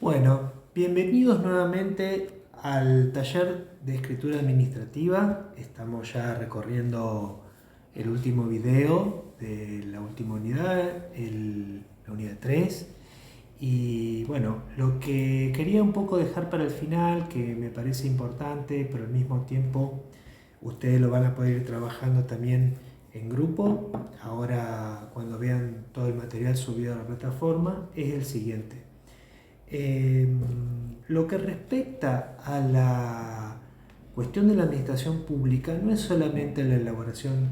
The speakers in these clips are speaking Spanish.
Bueno, bienvenidos nuevamente al taller de escritura administrativa. Estamos ya recorriendo el último video de la última unidad, la unidad 3. Y bueno, lo que quería un poco dejar para el final, que me parece importante, pero al mismo tiempo ustedes lo van a poder ir trabajando también en grupo, ahora cuando vean todo el material subido a la plataforma, es el siguiente. Lo que respecta a la cuestión de la administración pública, no es solamente la elaboración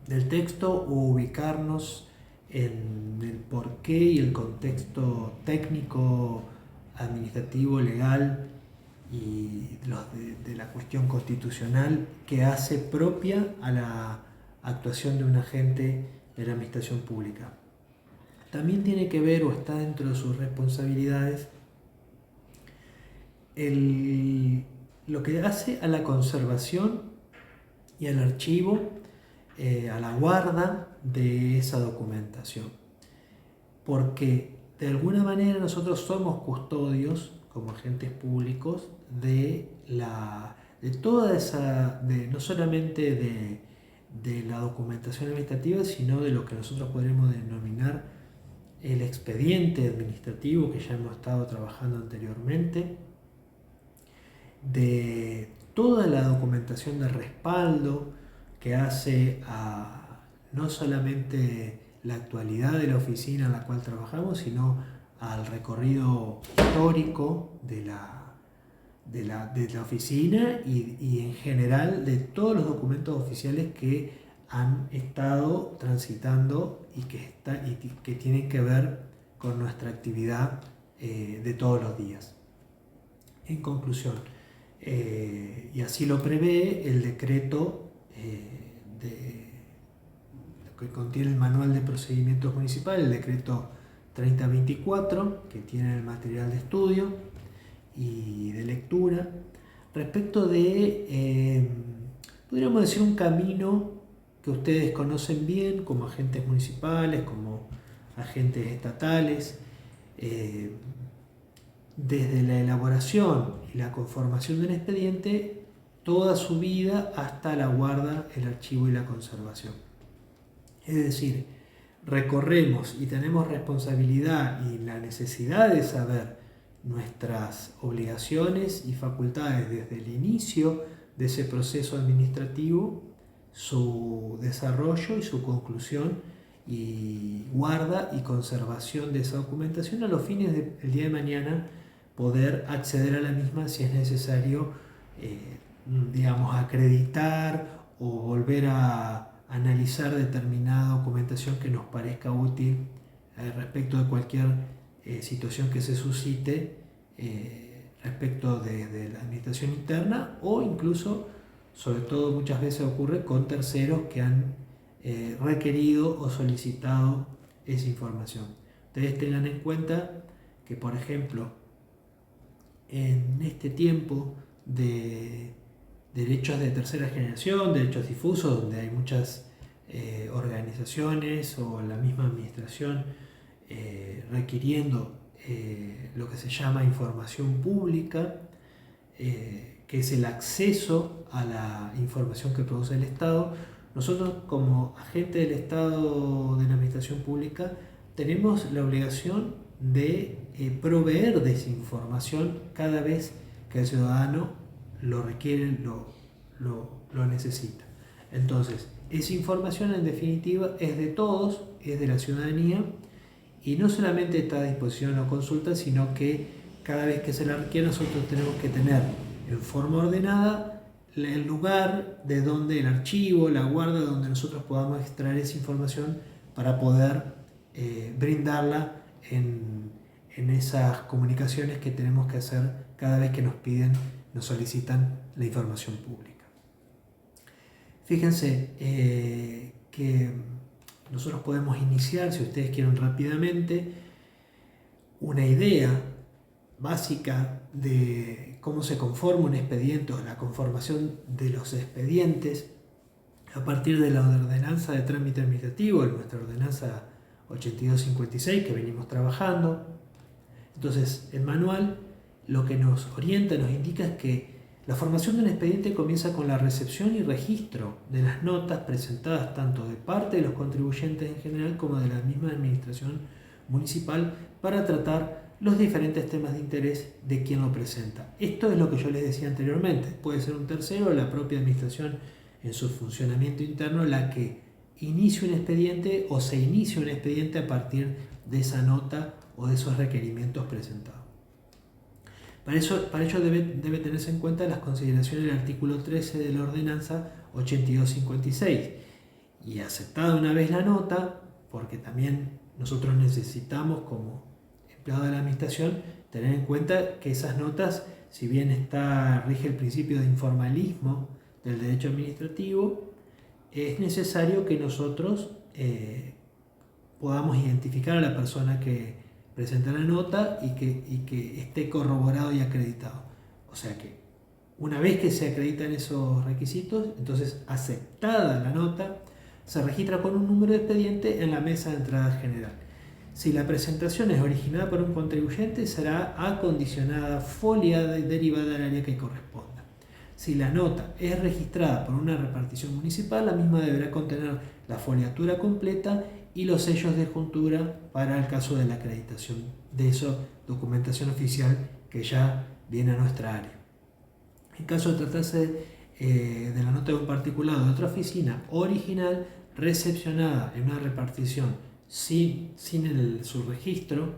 del texto o ubicarnos en el porqué y el contexto técnico, administrativo, legal y de la cuestión constitucional que hace propia a la actuación de un agente de la administración pública. También tiene que ver o está dentro de sus responsabilidades lo que hace a la conservación y al archivo, a la guarda de esa documentación. Porque de alguna manera nosotros somos custodios, como agentes públicos, de toda esa, no solamente de la documentación administrativa, sino de lo que nosotros podremos denominar el expediente administrativo que ya hemos estado trabajando anteriormente, de toda la documentación de respaldo que hace a no solamente la actualidad de la oficina en la cual trabajamos, sino al recorrido histórico de la oficina y en general de todos los documentos oficiales que han estado transitando y que tienen que ver con nuestra actividad de todos los días. En conclusión, y así lo prevé el decreto que contiene el manual de procedimientos municipales, el decreto 3024, que tiene el material de estudio y de lectura, respecto de, podríamos decir, un camino que ustedes conocen bien como agentes municipales, como agentes estatales, desde la elaboración y la conformación del expediente, toda su vida hasta la guarda, el archivo y la conservación. Es decir, recorremos y tenemos responsabilidad y la necesidad de saber nuestras obligaciones y facultades desde el inicio de ese proceso administrativo, su desarrollo y su conclusión y guarda y conservación de esa documentación a los fines del día de mañana poder acceder a la misma si es necesario, acreditar o volver a analizar determinada documentación que nos parezca útil respecto de cualquier situación que se suscite respecto de la administración interna o incluso, sobre todo muchas veces ocurre con terceros que han requerido o solicitado esa información. Ustedes tengan en cuenta que, por ejemplo, en este tiempo de derechos de tercera generación, derechos difusos, donde hay muchas organizaciones o la misma administración requiriendo lo que se llama información pública, que es el acceso a la información que produce el Estado. Nosotros, como agente del Estado de la administración pública, tenemos la obligación de proveer de esa información cada vez que el ciudadano lo requiere, lo necesita. Entonces, esa información en definitiva es de todos, es de la ciudadanía y no solamente está a disposición o consulta, sino que cada vez que se la requiere nosotros tenemos que tener en forma ordenada el lugar de donde el archivo, la guarda, donde nosotros podamos extraer esa información para poder brindarla en esas comunicaciones que tenemos que hacer cada vez que nos piden, nos solicitan la información pública. Fíjense que nosotros podemos iniciar, si ustedes quieren rápidamente, una idea básica de cómo se conforma un expediente o la conformación de los expedientes a partir de la ordenanza de trámite administrativo, de nuestra ordenanza 8256 que venimos trabajando. Entonces, el manual lo que nos orienta, nos indica es que la formación de un expediente comienza con la recepción y registro de las notas presentadas tanto de parte de los contribuyentes en general como de la misma administración municipal para tratar los diferentes temas de interés de quien lo presenta. Esto es lo que yo les decía anteriormente. Puede ser un tercero o la propia administración en su funcionamiento interno la que inicie un expediente o se inicie un expediente a partir de esa nota o de esos requerimientos presentados. Para ello debe tenerse en cuenta las consideraciones del artículo 13 de la ordenanza 8256 y aceptada una vez la nota, porque también nosotros necesitamos como empleado de la administración tener en cuenta que esas notas, si bien rige el principio de informalismo del derecho administrativo, es necesario que nosotros podamos identificar a la persona que presenta la nota y que esté corroborado y acreditado. O sea que una vez que se acreditan esos requisitos, entonces aceptada la nota, se registra con un número de expediente en la mesa de entrada general. Si la presentación es originada por un contribuyente, será acondicionada, foliada y derivada al área que corresponda. Si la nota es registrada por una repartición municipal, la misma deberá contener la foliatura completa y los sellos de juntura para el caso de la acreditación de esa documentación oficial que ya viene a nuestra área. En caso de tratarse de la nota de un particular o de otra oficina original recepcionada en una repartición sin su registro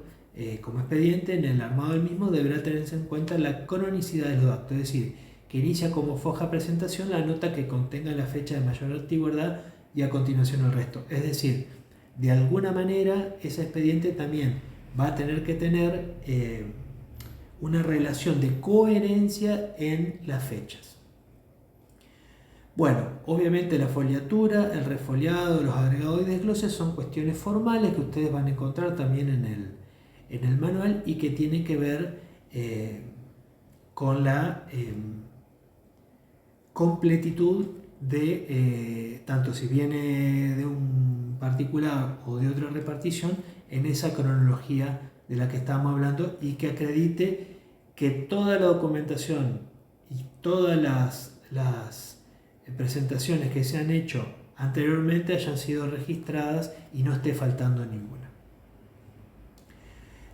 como expediente, en el armado del mismo deberá tenerse en cuenta la cronicidad de los actos, es decir, que inicia como foja presentación la nota que contenga la fecha de mayor antigüedad y a continuación el resto. Es decir, de alguna manera ese expediente también va a tener que tener una relación de coherencia en las fechas. Bueno, obviamente la foliatura, el refoliado, los agregados y desgloses son cuestiones formales que ustedes van a encontrar también en el manual y que tienen que ver con la completitud de tanto si viene de un particular o de otra repartición en esa cronología de la que estamos hablando y que acredite que toda la documentación y todas las presentaciones que se han hecho anteriormente hayan sido registradas y no esté faltando ninguna.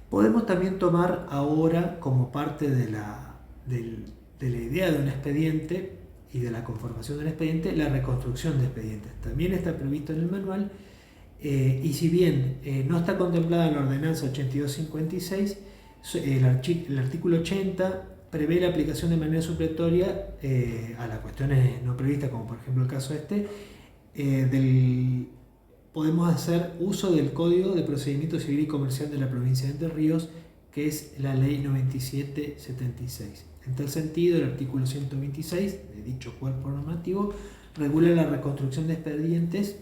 Podemos también tomar ahora como parte de la idea de un expediente y de la conformación del expediente la reconstrucción de expedientes. También está previsto en el manual y si bien no está contemplada en la ordenanza 8256, el artículo 80 prevé la aplicación de manera supletoria a las cuestiones no previstas, como por ejemplo el caso podemos hacer uso del Código de Procedimiento Civil y Comercial de la provincia de Entre Ríos, que es la Ley 9776. En tal sentido, el artículo 126 de dicho cuerpo normativo regula la reconstrucción de expedientes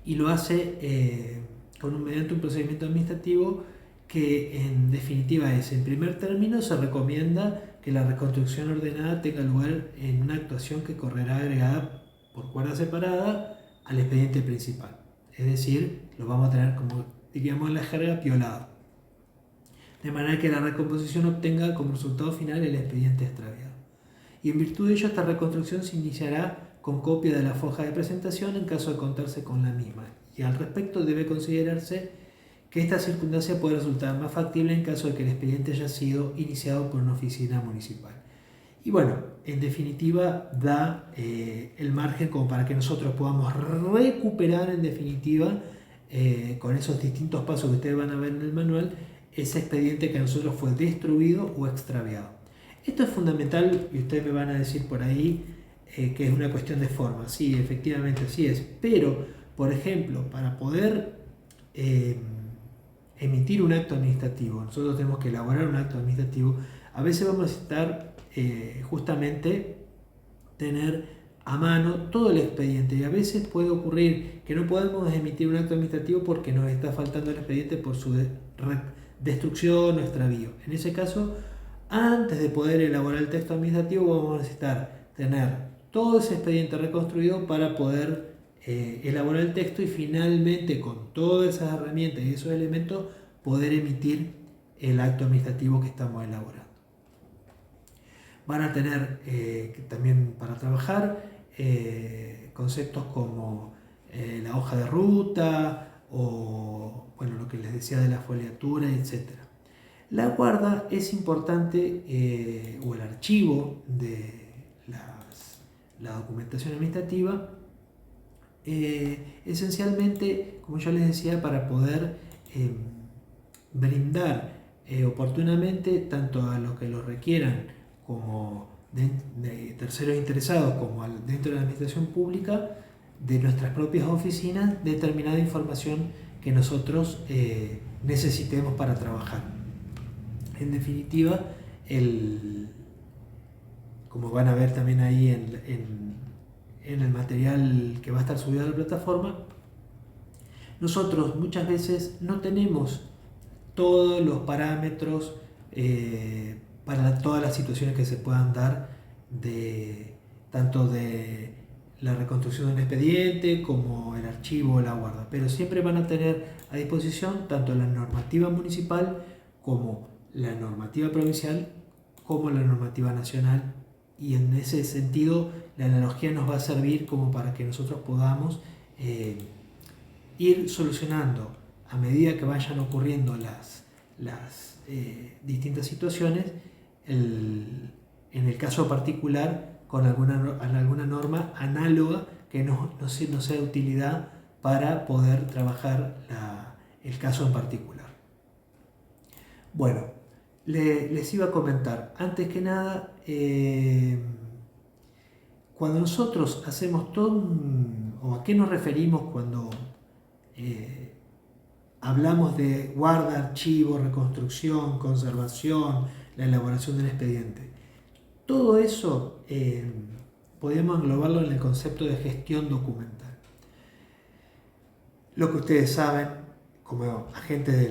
y lo hace mediante un procedimiento administrativo que en definitiva es, en primer término, se recomienda que la reconstrucción ordenada tenga lugar en una actuación que correrá agregada por cuerda separada al expediente principal. Es decir, lo vamos a tener, como diríamos en la jerga, piolado. De manera que la recomposición obtenga como resultado final el expediente extraviado. Y en virtud de ello, esta reconstrucción se iniciará con copia de la foja de presentación en caso de contarse con la misma. Y al respecto debe considerarse que esta circunstancia puede resultar más factible en caso de que el expediente haya sido iniciado por una oficina municipal. Y bueno, en definitiva da el margen como para que nosotros podamos recuperar en definitiva con esos distintos pasos que ustedes van a ver en el manual ese expediente que a nosotros fue destruido o extraviado. Esto es fundamental y ustedes me van a decir por ahí que es una cuestión de forma. Sí, efectivamente así es. Pero, por ejemplo, para poder emitir un acto administrativo, nosotros tenemos que elaborar un acto administrativo. A veces vamos a necesitar justamente tener a mano todo el expediente y a veces puede ocurrir que no podemos emitir un acto administrativo porque nos está faltando el expediente por su destrucción o extravío. En ese caso, antes de poder elaborar el texto administrativo vamos a necesitar tener todo ese expediente reconstruido para poder elaborar el texto y finalmente con todas esas herramientas y esos elementos poder emitir el acto administrativo que estamos elaborando. Van a tener también para trabajar conceptos como la hoja de ruta o bueno, lo que les decía de la foliatura, etc. La guarda es importante, o el archivo de la documentación administrativa, esencialmente, como yo les decía, para poder brindar oportunamente tanto a los que lo requieran como de terceros interesados como dentro de la administración pública, de nuestras propias oficinas, determinada información que nosotros necesitemos para trabajar. En definitiva, como van a ver también ahí en el material que va a estar subido a la plataforma, nosotros muchas veces no tenemos todos los parámetros para todas las situaciones que se puedan dar, tanto de la reconstrucción de un expediente como el archivo o la guarda, pero siempre van a tener a disposición tanto la normativa municipal como la normativa provincial como la normativa nacional, y en ese sentido la analogía nos va a servir como para que nosotros podamos ir solucionando a medida que vayan ocurriendo las distintas situaciones, en el caso particular con alguna norma análoga que no sea de utilidad para poder trabajar el caso en particular. Bueno, les iba a comentar, antes que nada, cuando nosotros hacemos o a qué nos referimos cuando hablamos de guarda, archivo, reconstrucción, conservación, la elaboración del expediente. Todo eso podemos englobarlo en el concepto de gestión documental. Lo que ustedes saben como agentes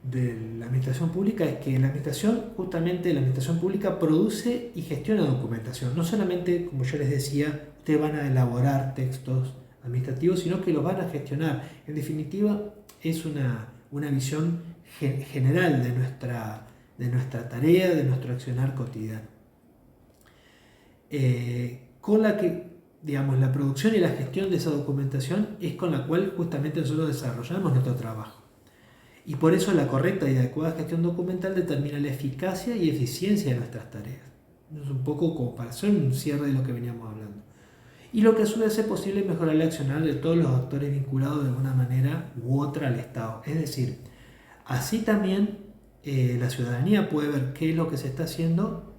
de la administración pública es que la administración pública produce y gestiona documentación. No solamente, como yo les decía, ustedes van a elaborar textos administrativos, sino que los van a gestionar. En definitiva, es una visión general de nuestra tarea, de nuestro accionar cotidiano. Con la que, digamos, la producción y la gestión de esa documentación es con la cual justamente nosotros desarrollamos nuestro trabajo. Y por eso la correcta y adecuada gestión documental determina la eficacia y eficiencia de nuestras tareas. Es un poco como para hacer un cierre de lo que veníamos hablando. Y lo que a su vez hace posible mejorar el accionar de todos los actores vinculados de alguna manera u otra al Estado. Es decir, así también la ciudadanía puede ver qué es lo que se está haciendo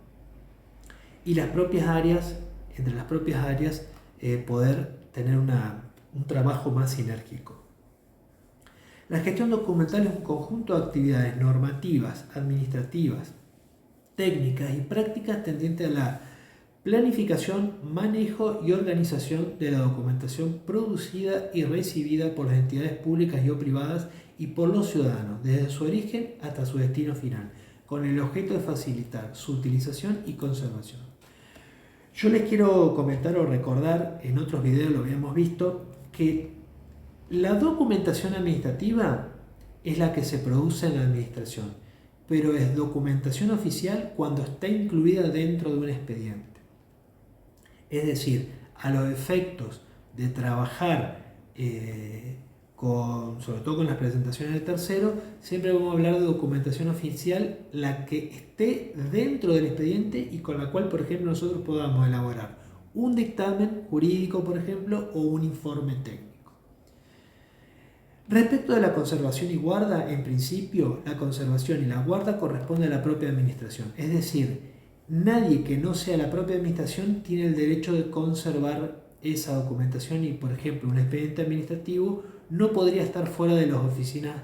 y entre las propias áreas, poder tener un trabajo más sinérgico. La gestión documental es un conjunto de actividades normativas, administrativas, técnicas y prácticas tendientes a la planificación, manejo y organización de la documentación producida y recibida por las entidades públicas y o privadas y por los ciudadanos, desde su origen hasta su destino final, con el objeto de facilitar su utilización y conservación. Yo les quiero comentar o recordar, en otros videos lo habíamos visto, que la documentación administrativa es la que se produce en la administración, pero es documentación oficial cuando está incluida dentro de un expediente. Es decir, a los efectos de trabajar sobre todo con las presentaciones del tercero, siempre vamos a hablar de documentación oficial, la que esté dentro del expediente y con la cual, por ejemplo, nosotros podamos elaborar un dictamen jurídico, por ejemplo, o un informe técnico. Respecto de la conservación y guarda, en principio, la conservación y la guarda corresponden a la propia administración. Es decir, nadie que no sea la propia administración tiene el derecho de conservar esa documentación y, por ejemplo, un expediente administrativo no podría estar fuera de las oficinas,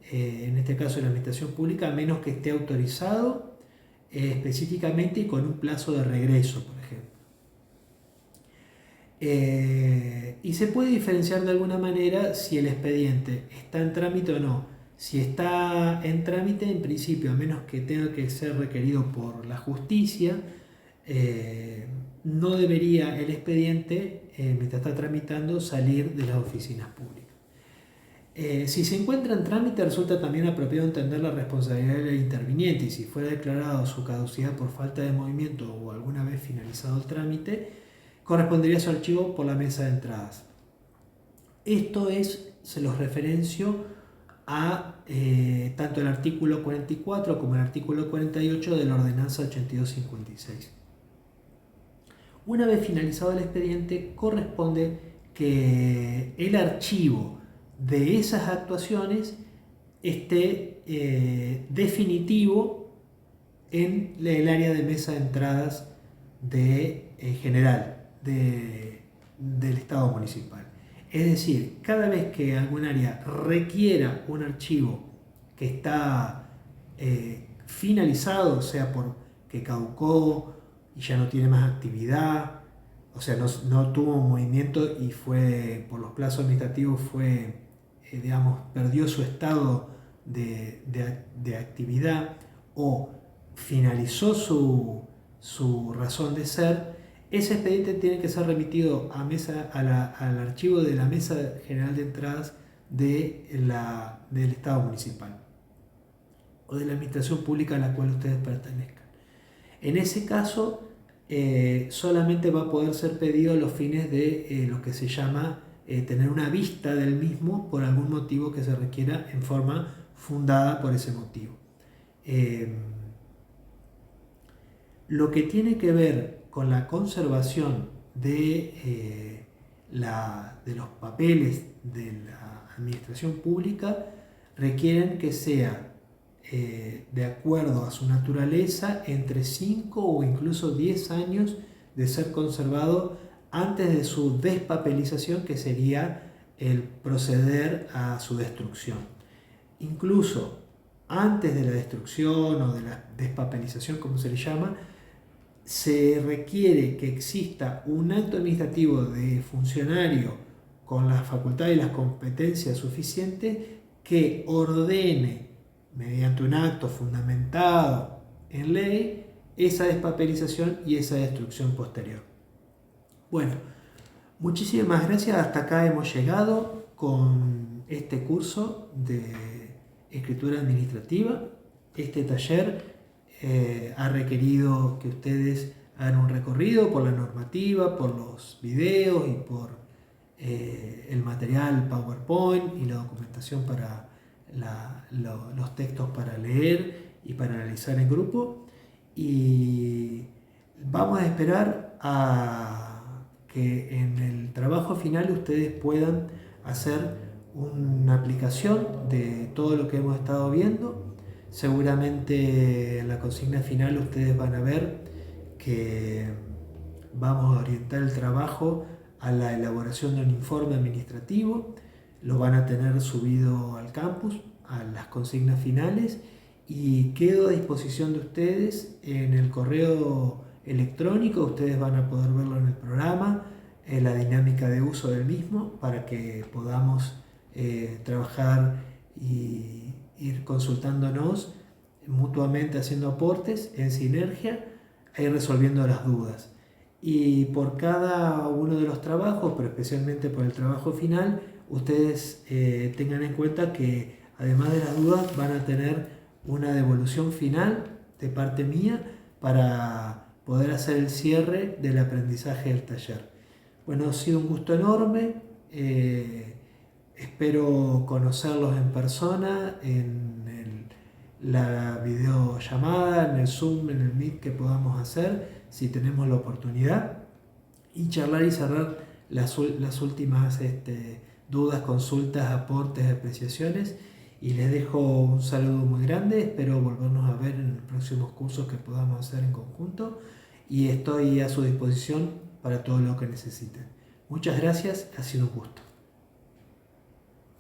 en este caso de la administración pública, a menos que esté autorizado específicamente y con un plazo de regreso, por ejemplo. Y se puede diferenciar de alguna manera si el expediente está en trámite o no. Si está en trámite, en principio, a menos que tenga que ser requerido por la justicia, no debería el expediente, mientras está tramitando, salir de las oficinas públicas. Si se encuentra en trámite, resulta también apropiado entender la responsabilidad del interviniente, y si fuera declarado su caducidad por falta de movimiento o alguna vez finalizado el trámite, correspondería su archivo por la mesa de entradas. Esto se los referencio a tanto el artículo 44 como el artículo 48 de la ordenanza 8256. Una vez finalizado el expediente, corresponde que el archivo de esas actuaciones esté definitivo en el área de mesa de entradas general del Estado municipal. Es decir, cada vez que algún área requiera un archivo que está finalizado, sea porque caducó y ya no tiene más actividad, o sea, no tuvo movimiento y fue por los plazos administrativos, perdió su estado de actividad, o finalizó su razón de ser, ese expediente tiene que ser remitido al archivo de la Mesa General de Entradas del Estado municipal o de la administración pública a la cual ustedes pertenezcan. En ese caso, solamente va a poder ser pedido a los fines de lo que se llama tener una vista del mismo por algún motivo que se requiera en forma fundada por ese motivo. Lo que tiene que ver con la conservación de los papeles de la administración pública requieren que sea de acuerdo a su naturaleza entre 5 o incluso 10 años de ser conservado antes de su despapelización, que sería el proceder a su destrucción. Incluso antes de la destrucción o de la despapelización, como se le llama, se requiere que exista un acto administrativo de funcionario con las facultades y las competencias suficientes que ordene, mediante un acto fundamentado en ley, esa despapelización y esa destrucción posterior. Bueno, muchísimas gracias. Hasta acá hemos llegado con este curso de escritura administrativa. Este taller ha requerido que ustedes hagan un recorrido por la normativa, por los videos y por el material PowerPoint y la documentación para los textos para leer y para analizar en grupo. Y vamos a esperar a que en el trabajo final ustedes puedan hacer una aplicación de todo lo que hemos estado viendo. Seguramente en la consigna final ustedes van a ver que vamos a orientar el trabajo a la elaboración de un informe administrativo. Lo van a tener subido al campus, a las consignas finales, y quedo a disposición de ustedes en el correo electrónico. Ustedes van a poder verlo en el programa, la dinámica de uso del mismo, para que podamos trabajar y ir consultándonos mutuamente, haciendo aportes en sinergia e ir resolviendo las dudas. Y por cada uno de los trabajos, pero especialmente por el trabajo final, ustedes tengan en cuenta que además de las dudas van a tener una devolución final de parte mía para poder hacer el cierre del aprendizaje del taller. Bueno, ha sido un gusto enorme. Espero conocerlos en persona, en la videollamada, en el Zoom, en el Meet que podamos hacer, si tenemos la oportunidad, y charlar y cerrar las últimas dudas, consultas, aportes, apreciaciones. Y les dejo un saludo muy grande. Espero volvernos a ver en los próximos cursos que podamos hacer en conjunto, y estoy a su disposición para todo lo que necesiten. Muchas gracias, ha sido un gusto.